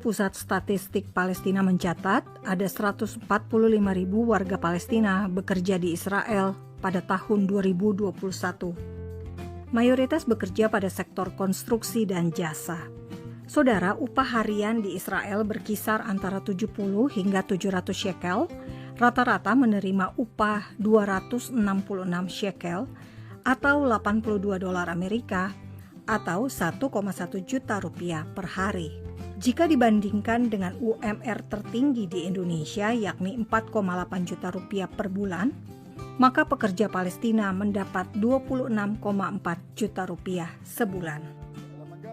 Pusat Statistik Palestina mencatat ada 145.000 warga Palestina bekerja di Israel pada tahun 2021. Mayoritas bekerja pada sektor konstruksi dan jasa. Saudara, upah harian di Israel berkisar antara 70 hingga 700 shekel, rata-rata menerima upah 266 shekel atau 82 dolar Amerika atau 1,1 juta rupiah per hari. Jika dibandingkan dengan UMR tertinggi di Indonesia yakni 4,8 juta rupiah per bulan, maka pekerja Palestina mendapat 26,4 juta rupiah sebulan.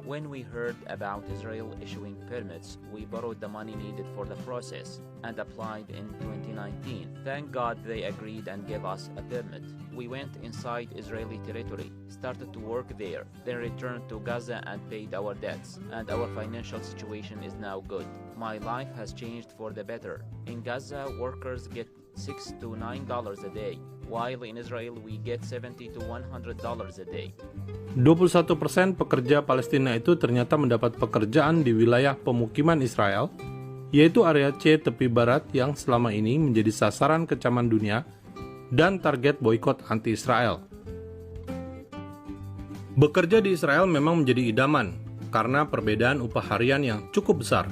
When we heard about Israel issuing permits, we borrowed the money needed for the process and applied in 2019. Thank God they agreed and gave us a permit. We went inside Israeli territory, started to work there, then returned to Gaza and paid our debts, and our financial situation is now good. My life has changed for the better. In Gaza, workers get $6 to $9 a day, while in Israel we get $70 to $100 a day. 21% pekerja Palestina itu ternyata mendapat pekerjaan di wilayah pemukiman Israel, yaitu area C tepi barat yang selama ini menjadi sasaran kecaman dunia dan target boikot anti-Israel. Bekerja di Israel memang menjadi idaman karena perbedaan upah harian yang cukup besar.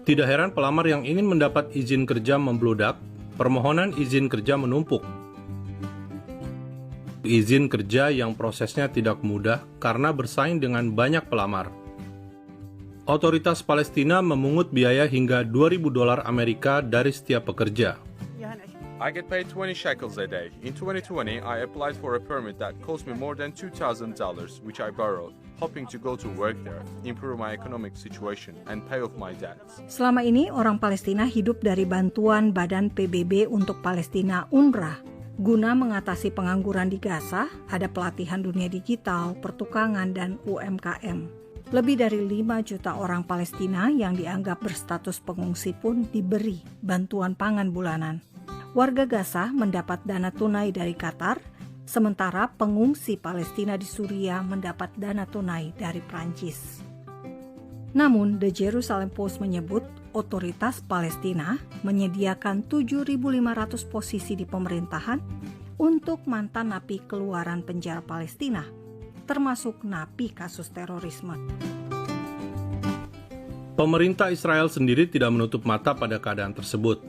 Tidak heran pelamar yang ingin mendapat izin kerja membludak, permohonan izin kerja menumpuk. Izin kerja yang prosesnya tidak mudah karena bersaing dengan banyak pelamar. Otoritas Palestina memungut biaya hingga 2.000 dolar Amerika dari setiap pekerja. I get paid 20 shekels a day. In 2020, I applied for a permit that cost me more than $2,000, which I borrowed, hoping to go to work there, improve my economic situation, and pay off my debts. Selama ini, orang Palestina hidup dari bantuan Badan PBB untuk Palestina UNRWA. Guna mengatasi pengangguran di Gaza, ada pelatihan dunia digital, pertukangan, dan UMKM. Lebih dari 5 juta orang Palestina yang dianggap berstatus pengungsi pun diberi bantuan pangan bulanan. Warga Gaza mendapat dana tunai dari Qatar, sementara pengungsi Palestina di Suriah mendapat dana tunai dari Prancis. Namun, The Jerusalem Post menyebut otoritas Palestina menyediakan 7.500 posisi di pemerintahan untuk mantan napi keluaran penjara Palestina, termasuk napi kasus terorisme. Pemerintah Israel sendiri tidak menutup mata pada keadaan tersebut.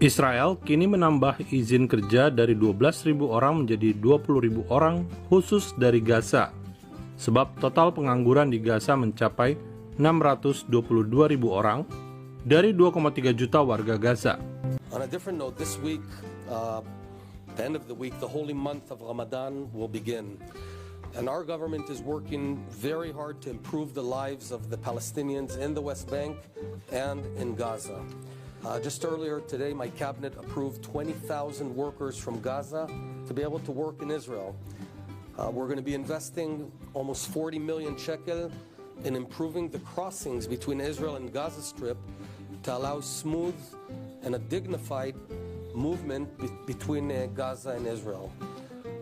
Israel kini menambah izin kerja dari 12.000 orang menjadi 20.000 orang khusus dari Gaza, sebab total pengangguran di Gaza mencapai 622.000 orang dari 2,3 juta warga Gaza. On a different note, this week, the end of the week, the holy month of Ramadan will begin. And our government is working very hard to improve the lives of the Palestinians in the West Bank and in Gaza. Just earlier today, my cabinet approved 20,000 workers from Gaza to be able to work in Israel. We're going to be investing almost 40 million shekel in improving the crossings between Israel and Gaza Strip to allow smooth and a dignified movement between Gaza and Israel.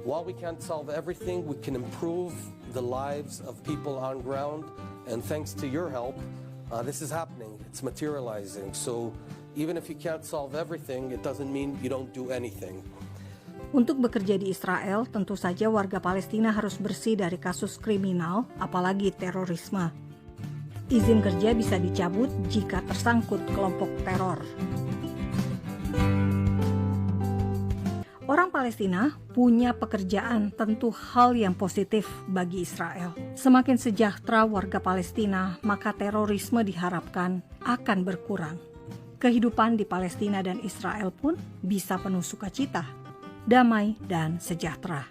While we can't solve everything, we can improve the lives of people on ground, and thanks to your help, this is happening. It's materializing. So even if you can't solve everything, it doesn't mean you don't do anything. Untuk bekerja di Israel, tentu saja warga Palestina harus bersih dari kasus kriminal, apalagi terorisme. Izin kerja bisa dicabut jika tersangkut kelompok teror. Orang Palestina punya pekerjaan, tentu hal yang positif bagi Israel. Semakin sejahtera warga Palestina, maka terorisme diharapkan akan berkurang. Kehidupan di Palestina dan Israel pun bisa penuh sukacita, damai, dan sejahtera.